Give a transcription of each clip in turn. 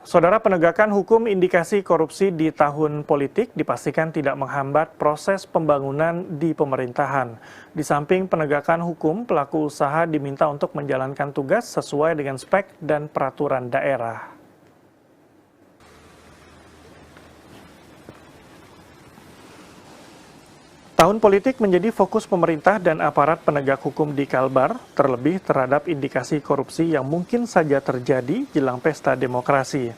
Saudara, penegakan hukum indikasi korupsi di tahun politik dipastikan tidak menghambat proses pembangunan di pemerintahan. Di samping penegakan hukum, pelaku usaha diminta untuk menjalankan tugas sesuai dengan spek dan peraturan daerah. Tahun politik menjadi fokus pemerintah dan aparat penegak hukum di Kalbar, terlebih terhadap indikasi korupsi yang mungkin saja terjadi jelang pesta demokrasi.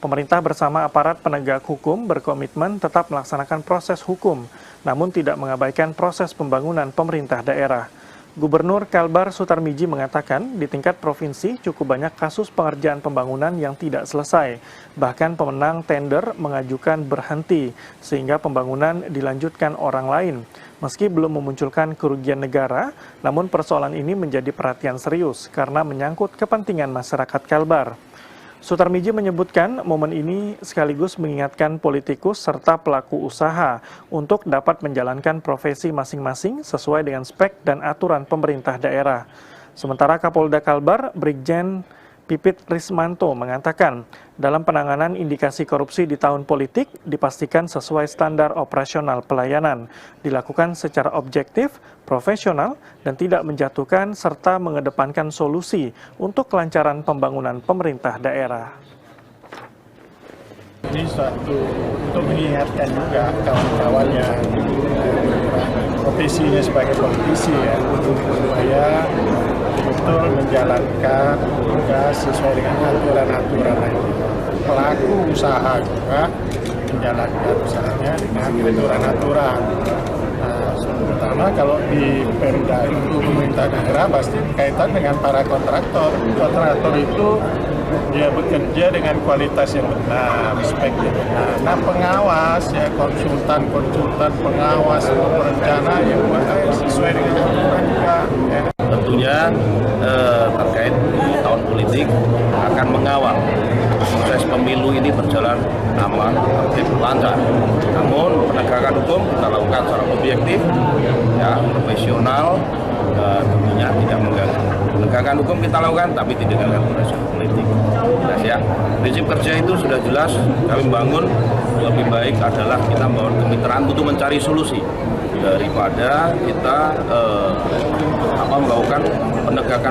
Pemerintah bersama aparat penegak hukum berkomitmen tetap melaksanakan proses hukum, namun tidak mengabaikan proses pembangunan pemerintah daerah. Gubernur Kalbar Sutarmiji mengatakan di tingkat provinsi cukup banyak kasus pengerjaan pembangunan yang tidak selesai. Bahkan pemenang tender mengajukan berhenti sehingga pembangunan dilanjutkan orang lain. Meski belum memunculkan kerugian negara, namun persoalan ini menjadi perhatian serius karena menyangkut kepentingan masyarakat Kalbar. Sutarmiji menyebutkan momen ini sekaligus mengingatkan politikus serta pelaku usaha untuk dapat menjalankan profesi masing-masing sesuai dengan spek dan aturan pemerintah daerah. Sementara Kapolda Kalbar, Brigjen Pipit Rismanto mengatakan, dalam penanganan indikasi korupsi di tahun politik dipastikan sesuai standar operasional pelayanan, dilakukan secara objektif, profesional, dan tidak menjatuhkan serta mengedepankan solusi untuk kelancaran pembangunan pemerintah daerah. Ini suatu untuk mengingatkan juga kawan-kawan yang profesinya sebagai politisi ya, supaya betul menjalankan tugas sesuai dengan aturan-aturan lain. Pelaku usaha juga menjalankan usahanya dengan aturan-aturan. Terutama kalau di Pemda itu pemerintah daerah pasti berkaitan dengan para kontraktor. Kontraktor itu dia bekerja dengan kualitas yang benar, spek yang benar. Nah, pengawas ya, konsultan pengawas perencana yang sesuai dengan aturan juga. Ya. Tentunya terkait di tahun politik akan mengawal proses pemilu ini berjalan aman, tertib, lancar. Namun penegakan hukum kita lakukan secara objektif, ya, profesional, tentunya tidak mengganggu. Penegakan hukum kita lakukan, tapi tidak mengganggu proses politik. Jelas ya. Prinsip kerja itu sudah jelas. Kami bangun lebih baik adalah kita membangun kemitraan untuk mencari solusi daripada kita melakukan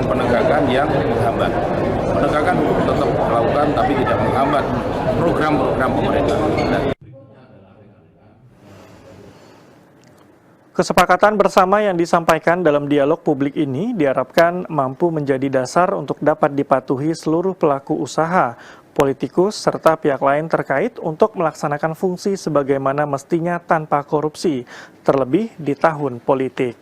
penegakan yang menghambat. Penegakan hukum tetap dilakukan, tapi tidak menghambat program-program pemerintah. Kesepakatan bersama yang disampaikan dalam dialog publik ini diharapkan mampu menjadi dasar untuk dapat dipatuhi seluruh pelaku usaha, politikus, serta pihak lain terkait untuk melaksanakan fungsi sebagaimana mestinya tanpa korupsi, terlebih di tahun politik.